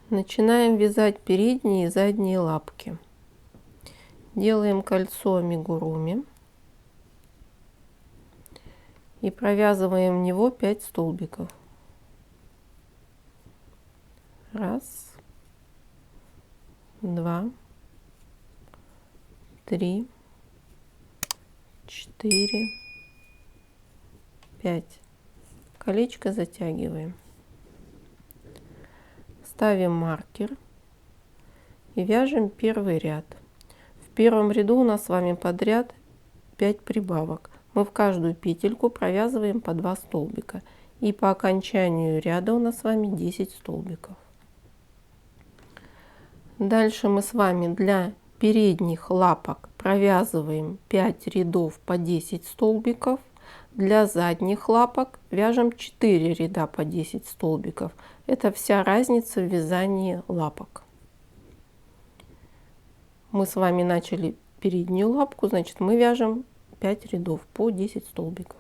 Начинаем вязать передние и задние лапки. Делаем кольцо амигуруми и провязываем в него 5 столбиков. Раз, два, три, 4, 5. Колечко затягиваем. Ставим маркер и вяжем первый ряд. В первом ряду у нас с вами подряд 5 прибавок. Мы в каждую петельку провязываем по 2 столбика. И по окончанию ряда у нас с вами 10 столбиков. Дальше мы с вами для передних лапок провязываем 5 рядов по 10 столбиков. Для задних лапок вяжем 4 ряда по 10 столбиков. Это вся разница в вязании лапок. Мы с вами начали переднюю лапку, значит мы вяжем 5 рядов по 10 столбиков.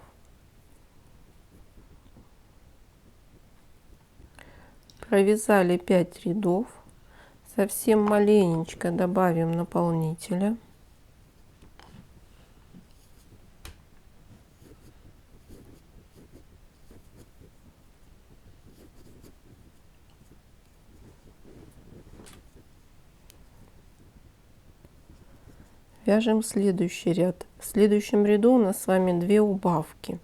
Провязали 5 рядов. Совсем маленечко добавим наполнителя. Вяжем следующий ряд. В следующем ряду у нас с вами 2 убавки.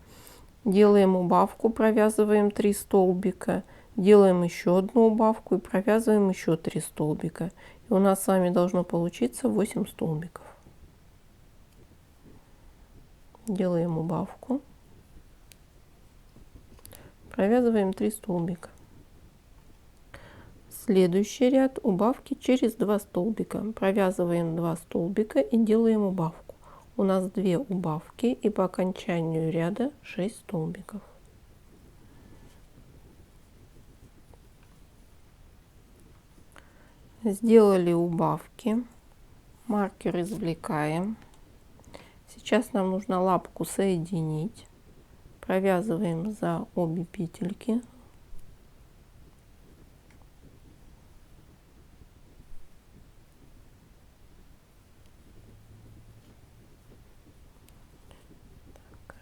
Делаем убавку, провязываем 3 столбика. Делаем еще одну убавку и провязываем еще 3 столбика. И у нас с вами должно получиться 8 столбиков. Делаем убавку. Провязываем 3 столбика. Следующий ряд убавки через 2 столбика. Провязываем 2 столбика и делаем убавку. У нас 2 убавки и по окончанию ряда 6 столбиков. Сделали убавки. Маркер извлекаем. Сейчас нам нужно лапку соединить. Провязываем за обе петельки.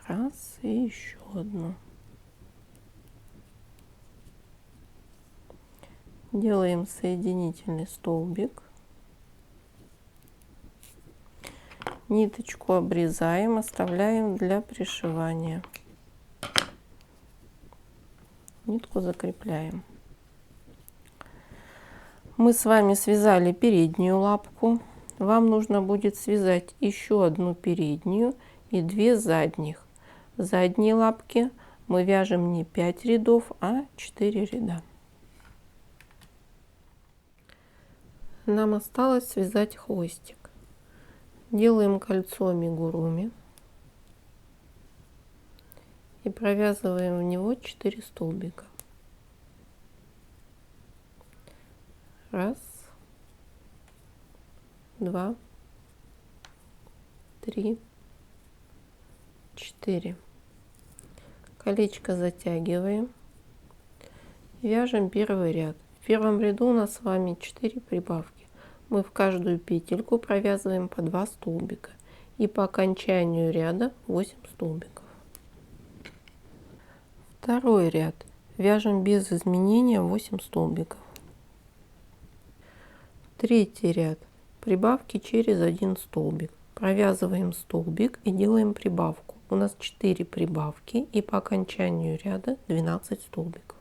Раз и еще одну. Делаем соединительный столбик. Ниточку обрезаем, оставляем для пришивания. Нитку закрепляем. Мы с вами связали переднюю лапку. Вам нужно будет связать еще одну переднюю и 2 задних. Задние лапки мы вяжем не 5 рядов, а 4 ряда. Нам осталось связать хвостик. Делаем кольцо амигуруми и провязываем в него 4 столбика. Раз, два, 3, 4. Колечко затягиваем. Вяжем первый ряд. В первом ряду у нас с вами 4 прибавки. Мы в каждую петельку провязываем по 2 столбика. И по окончанию ряда 8 столбиков. Второй ряд. Вяжем без изменения 8 столбиков. Третий ряд. Прибавки через 1 столбик. Провязываем столбик и делаем прибавку. У нас 4 прибавки и по окончанию ряда 12 столбиков.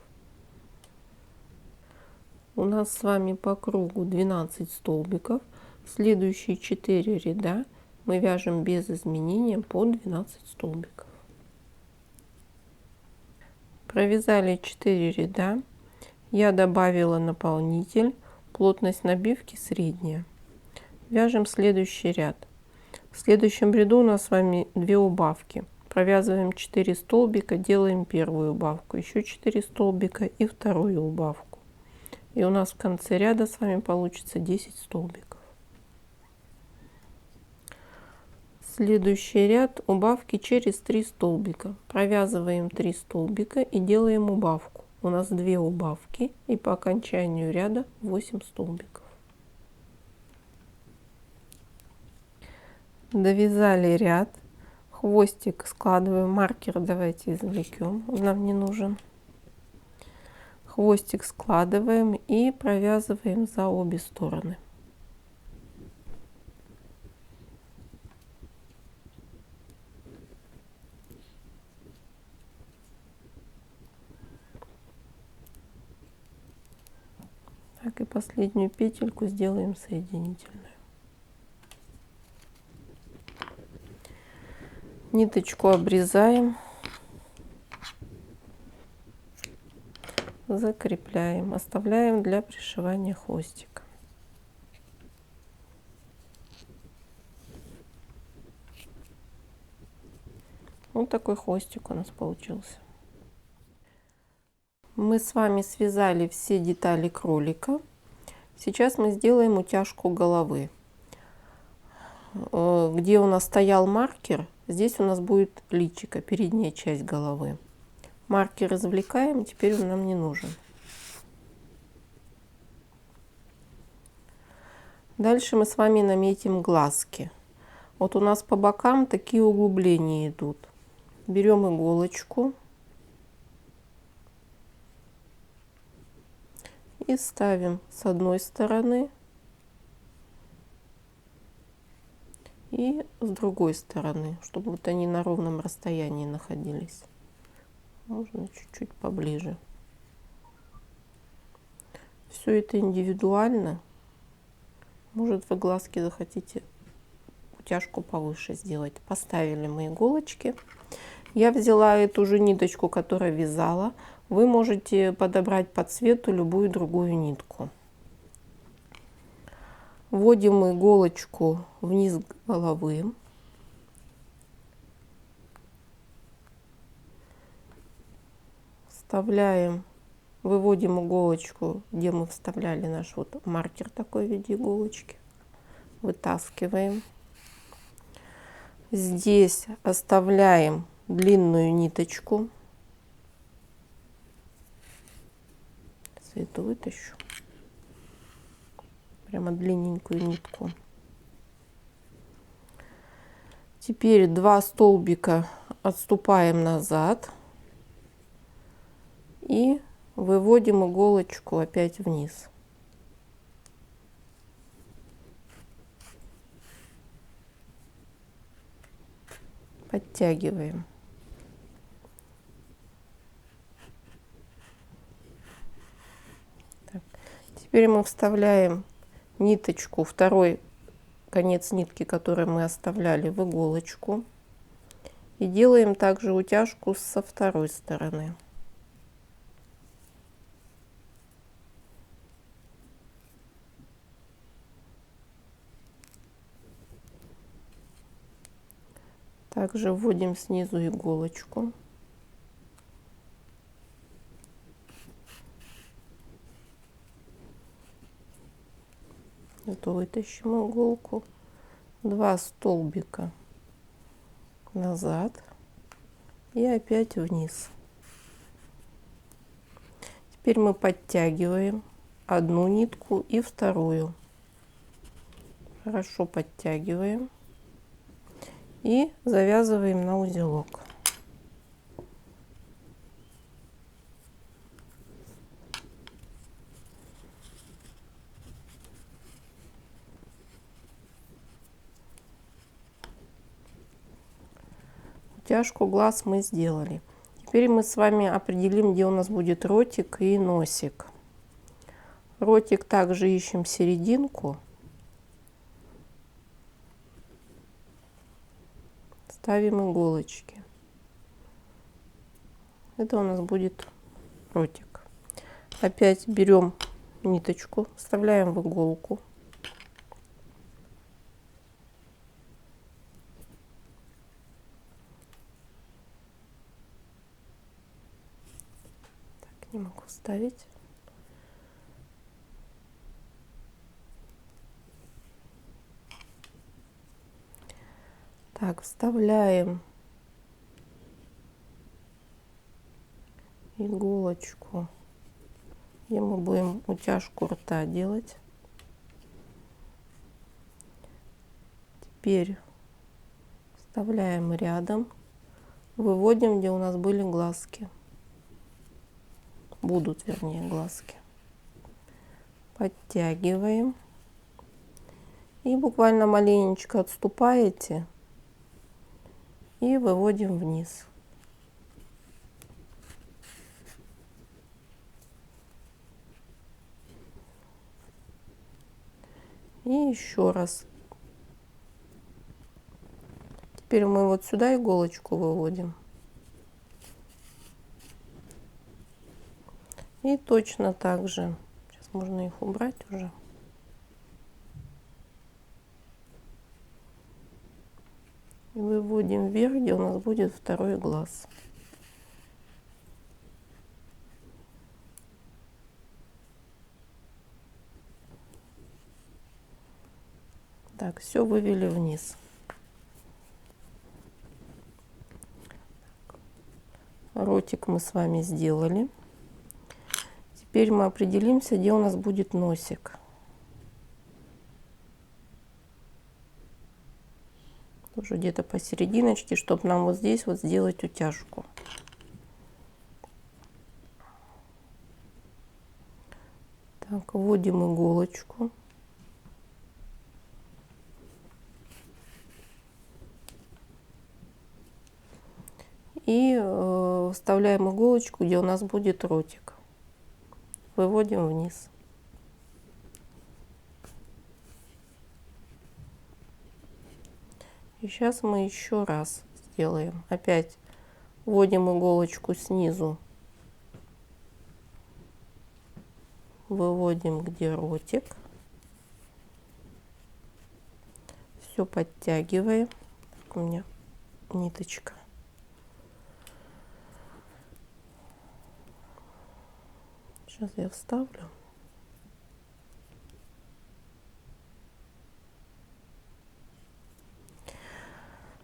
У нас с вами по кругу 12 столбиков. Следующие 4 ряда мы вяжем без изменения по 12 столбиков. Провязали 4 ряда. Я добавила наполнитель. Плотность набивки средняя. Вяжем следующий ряд. В следующем ряду у нас с вами 2 убавки. Провязываем 4 столбика, делаем первую убавку, еще 4 столбика и вторую убавку. И у нас в конце ряда с вами получится 10 столбиков. Следующий ряд убавки через 3 столбика. Провязываем 3 столбика и делаем убавку. У нас 2 убавки, и по окончанию ряда 8 столбиков. Довязали ряд, хвостик складываем, маркер давайте извлекем, он нам не нужен. Хвостик складываем и провязываем за обе стороны. Так, и последнюю петельку сделаем соединительную. Ниточку обрезаем, закрепляем, оставляем для пришивания хвостика. Вот такой хвостик у нас получился. Мы с вами связали все детали кролика. Сейчас мы сделаем утяжку головы. Где у нас стоял маркер, здесь у нас будет личико, передняя часть головы. Маркер извлекаем, теперь он нам не нужен. Дальше мы с вами наметим глазки. Вот у нас по бокам такие углубления идут. Берем иголочку и ставим с одной стороны и с другой стороны, чтобы вот они на ровном расстоянии находились. Можно чуть-чуть поближе. Все это индивидуально. Может, вы глазки захотите утяжку повыше сделать. Поставили мы иголочки. Я взяла эту же ниточку, которую вязала. Вы можете подобрать по цвету любую другую нитку. Вводим иголочку вниз головы. Вставляем, выводим иголочку, где мы вставляли наш вот маркер такой в виде иголочки. Вытаскиваем. Здесь оставляем длинную ниточку. Эту вытащу. Прямо длинненькую нитку. Теперь 2 столбика отступаем назад и выводим иголочку опять вниз. Подтягиваем. Так. Теперь мы вставляем ниточку, второй конец нитки, который мы оставляли, в иголочку. И делаем также утяжку со второй стороны. Также вводим снизу иголочку. Это вытащим иголку. 2 столбика назад и опять вниз. Теперь мы подтягиваем одну нитку и вторую. Хорошо подтягиваем и завязываем на узелок. Утяжку глаз мы сделали. Теперь мы с вами определим, где у нас будет ротик и носик. Ротик также ищем серединку. Ставим иголочки. Это у нас будет ротик. Опять берем ниточку, вставляем в иголку. Так, не могу вставить. Так, вставляем иголочку, где мы будем утяжку рта делать. Теперь вставляем рядом, выводим, где у нас были глазки. Будут, вернее, глазки. Подтягиваем. И буквально маленечко отступаете и выводим вниз. И еще раз. Теперь мы вот сюда иголочку выводим. И точно так же. Сейчас можно их убрать уже. И выводим вверх, где у нас будет второй глаз. Так, все вывели вниз. Ротик мы с вами сделали. Теперь мы определимся, где у нас будет носик. Тоже где-то посерединочке, чтобы нам вот здесь вот сделать утяжку. Так, вводим иголочку. И вставляем иголочку, где у нас будет ротик. Выводим вниз. И сейчас мы еще раз сделаем. Опять вводим иголочку снизу. Выводим, где ротик. Все подтягиваем. Так, у меня ниточка. Сейчас я вставлю.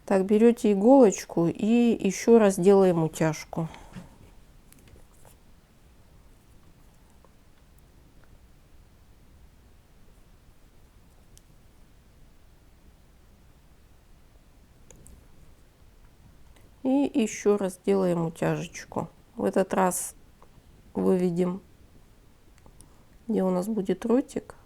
Так, берете иголочку и еще раз делаем утяжку. И еще раз делаем утяжечку. В этот раз выведем, где у нас будет ротик.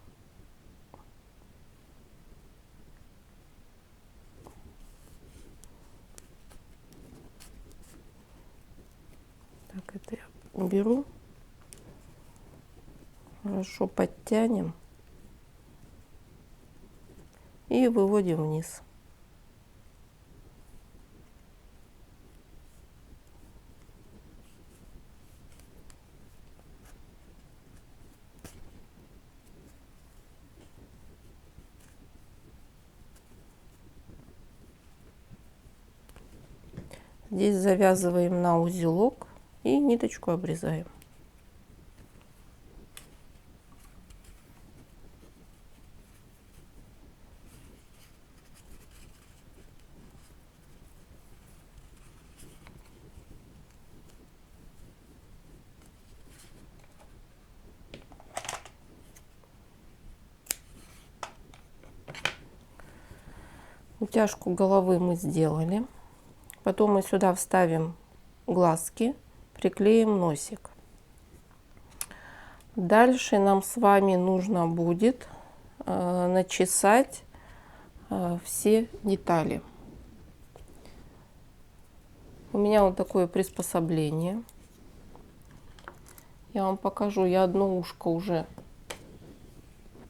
Так, это я уберу. Хорошо подтянем. И выводим вниз. Здесь завязываем на узелок и ниточку обрезаем. Утяжку головы мы сделали. Потом мы сюда вставим глазки, приклеим носик. Дальше нам с вами нужно будет начесать все детали. У меня вот такое приспособление. Я вам покажу. Я одно ушко уже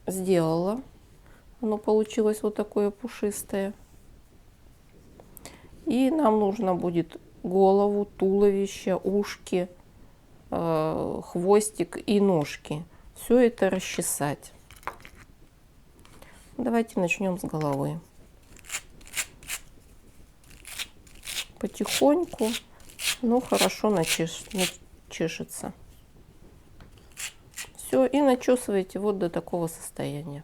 сделала. Оно получилось вот такое пушистое. И нам нужно будет голову, туловище, ушки, хвостик и ножки. Все это расчесать. Давайте начнем с головы. Потихоньку, но хорошо начешется. Все, и начесывайте вот до такого состояния.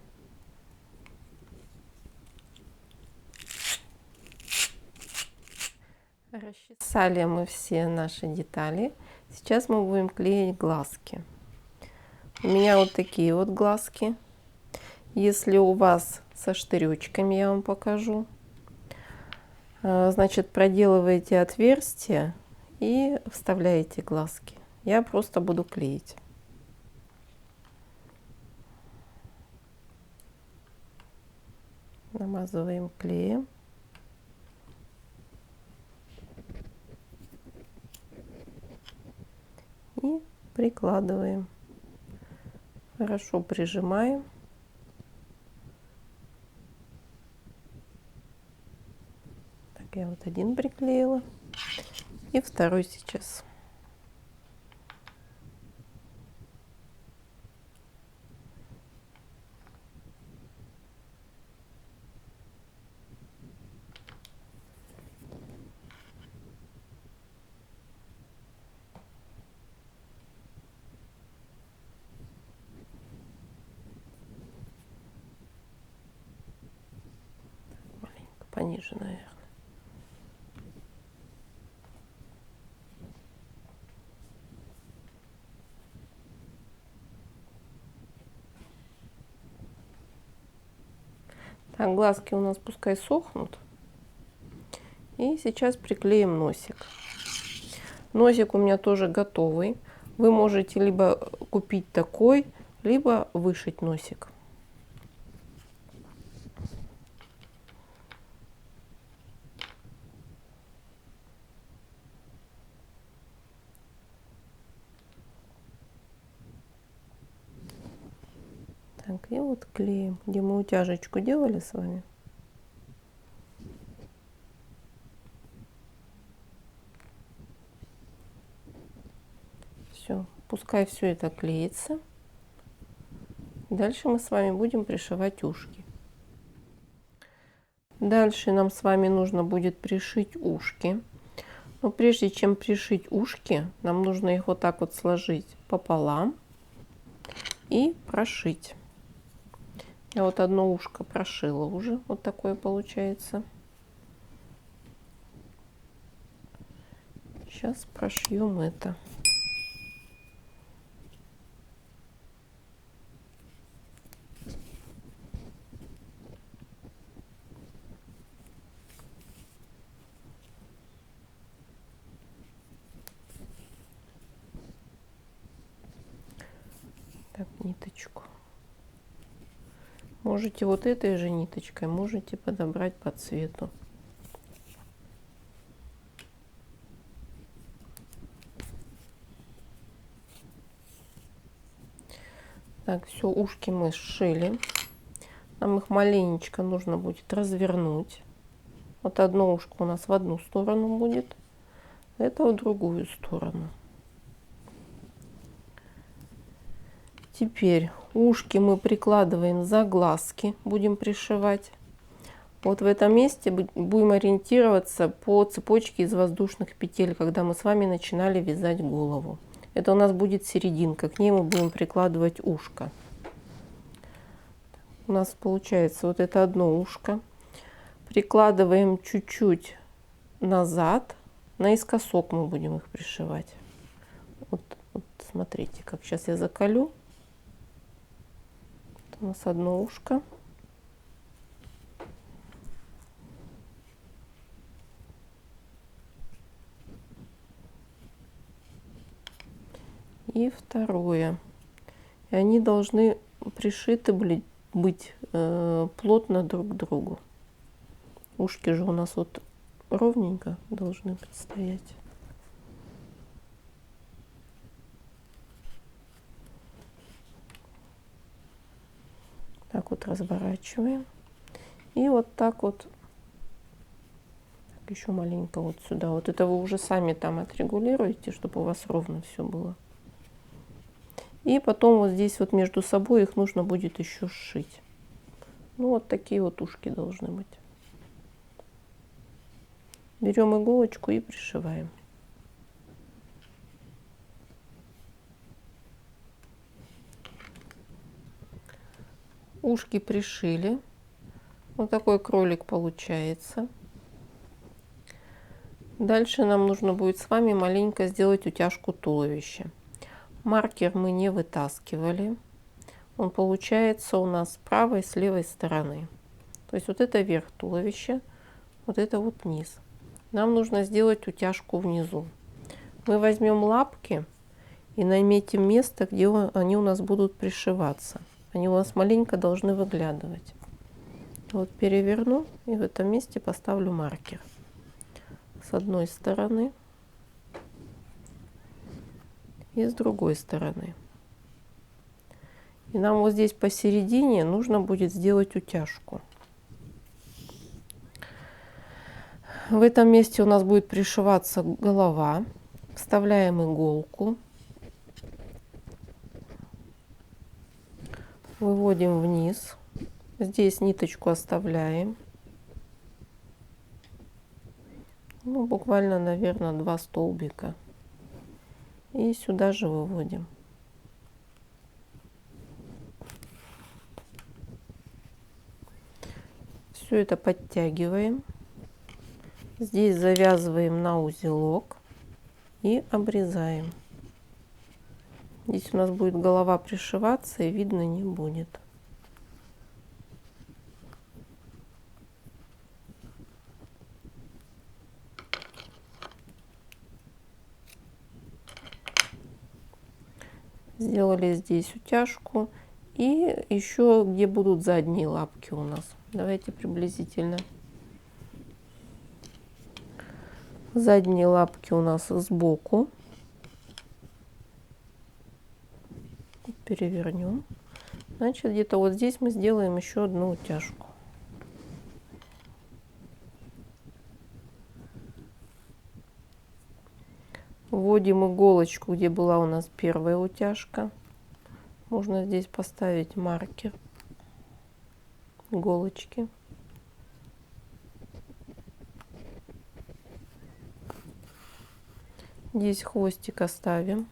Расчесали мы все наши детали. Сейчас мы будем клеить глазки. У меня вот такие вот глазки. Если у вас со штыречками, я вам покажу. Значит, проделываете отверстие и вставляете глазки. Я просто буду клеить. Намазываем клеем. И прикладываем. Хорошо прижимаем. Так, я вот один приклеила. И второй сейчас. Маленько пониже, наверное. Так, глазки у нас пускай сохнут. И сейчас приклеим носик. Носик у меня тоже готовый. Вы можете либо купить такой, либо вышить носик. Так, и вот клеим, где мы утяжечку делали с вами. Все, пускай все это клеится. Дальше мы с вами будем пришивать ушки. Дальше нам с вами нужно будет пришить ушки. Но прежде чем пришить ушки, нам нужно их вот так вот сложить пополам и прошить. Я вот одно ушко прошила уже, вот такое получается. Сейчас прошьем это. Так, ниточку. Можете вот этой же ниточкой, можете подобрать по цвету. Так, все, ушки мы сшили. Нам их маленечко нужно будет развернуть. Вот одно ушко у нас в одну сторону будет, это в другую сторону. Теперь ушки мы прикладываем за глазки, будем пришивать. Вот в этом месте будем ориентироваться по цепочке из воздушных петель, когда мы с вами начинали вязать голову. Это у нас будет серединка, к ней мы будем прикладывать ушко. У нас получается вот это одно ушко. Прикладываем чуть-чуть назад, наискосок мы будем их пришивать. Вот смотрите, как сейчас я заколю. У нас одно ушко. И второе. И они должны пришиты быть плотно друг к другу. Ушки же у нас вот ровненько должны предстоять. Так вот разворачиваем. И вот так вот. Так, еще маленько вот сюда. Вот это вы уже сами там отрегулируете, чтобы у вас ровно все было. И потом вот здесь вот между собой их нужно будет еще сшить. Ну вот такие вот ушки должны быть. Берем иголочку и пришиваем. Ушки пришили. Вот такой кролик получается. Дальше нам нужно будет с вами маленько сделать утяжку туловища. Маркер мы не вытаскивали. Он получается у нас с правой и с левой стороны. То есть вот это верх туловища, вот это вот низ. Нам нужно сделать утяжку внизу. Мы возьмем лапки и наметим место, где они у нас будут пришиваться. Они у нас маленько должны выглядывать. Вот переверну и в этом месте поставлю маркер. С одной стороны и с другой стороны. И нам вот здесь посередине нужно будет сделать утяжку. В этом месте у нас будет пришиваться голова. Вставляем иголку. Выводим вниз. Здесь ниточку оставляем. Ну, буквально, наверное, 2 столбика. И сюда же выводим. Все это подтягиваем. Здесь завязываем на узелок и обрезаем. Здесь у нас будет голова пришиваться и видно не будет. Сделали здесь утяжку. И еще где будут задние лапки у нас. Давайте приблизительно. Задние лапки у нас сбоку. Перевернем. Значит, где-то вот здесь мы сделаем еще одну утяжку. Вводим иголочку, где была у нас первая утяжка. Можно здесь поставить маркер иголочки. Здесь хвостик оставим.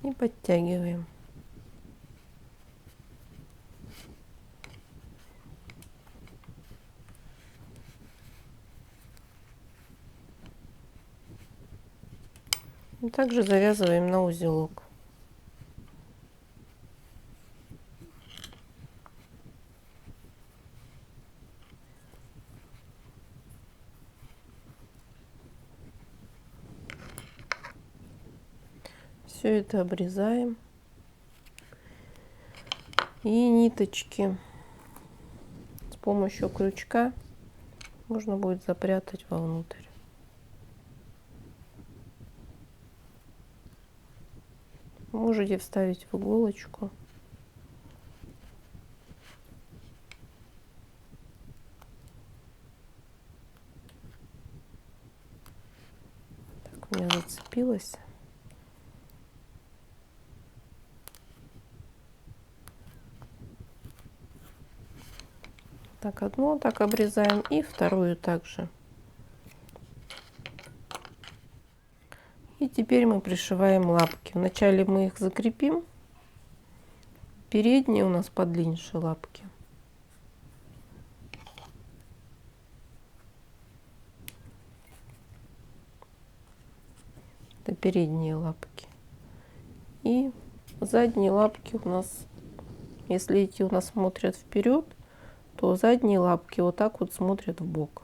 И подтягиваем. И также завязываем на узелок. Все это обрезаем. И ниточки с помощью крючка можно будет запрятать вовнутрь. Можете вставить в иголочку. Так, у меня зацепилось. Так, одну так обрезаем и вторую также. И теперь мы пришиваем лапки. Вначале мы их закрепим. Передние у нас подлиннее лапки. Это передние лапки. И задние лапки у нас, если эти у нас смотрят вперед, то задние лапки вот так вот смотрят в бок.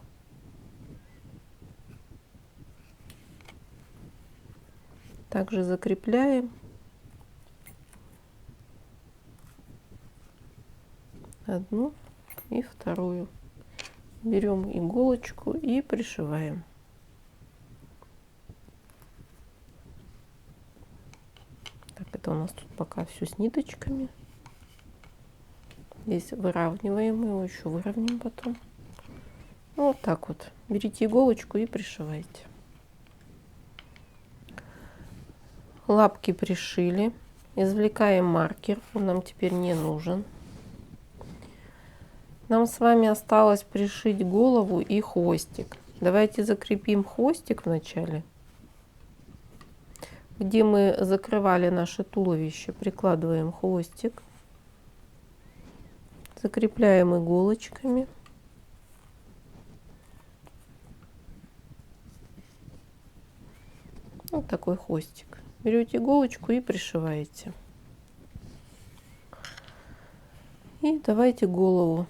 Также закрепляем. Одну и вторую. Берем иголочку и пришиваем. Так, это у нас тут пока все с ниточками. Здесь выравниваем, мы его еще выровняем потом. Вот так вот. Берите иголочку и пришивайте. Лапки пришили. Извлекаем маркер, он нам теперь не нужен. Нам с вами осталось пришить голову и хвостик. Давайте закрепим хвостик вначале. Где мы закрывали наше туловище, прикладываем хвостик, закрепляем иголочками. Вот такой хвостик. Берете иголочку и пришиваете. И давайте голову.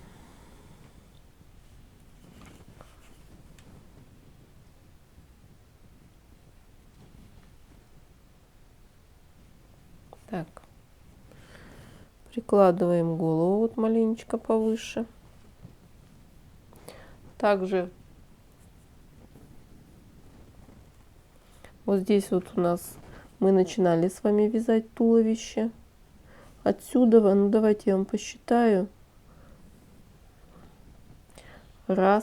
Так. Прикладываем голову вот маленечко повыше. Также вот здесь вот у нас мы начинали с вами вязать туловище. Отсюда, ну давайте я вам посчитаю. 1,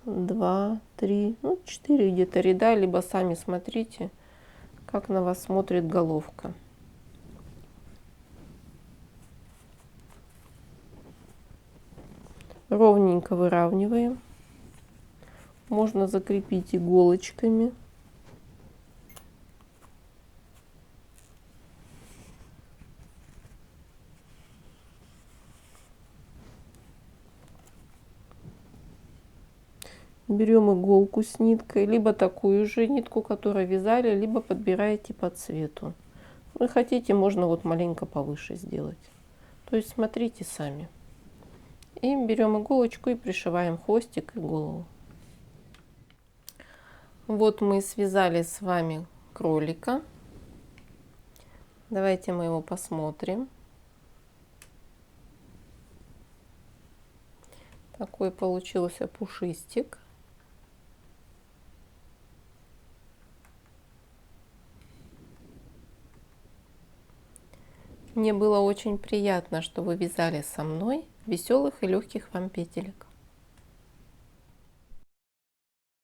2, 3, ну 4 где-то ряда, либо сами смотрите, как на вас смотрит головка. Ровненько выравниваем. Можно закрепить иголочками. Берем иголку с ниткой, либо такую же нитку, которую вязали, либо подбираете по цвету. Вы хотите, можно вот маленько повыше сделать. То есть смотрите сами. И берем иголочку и пришиваем хвостик и голову. Вот мы связали с вами кролика. Давайте мы его посмотрим. Такой получился пушистик. Мне было очень приятно, что вы вязали со мной. Веселых и легких вам петелек.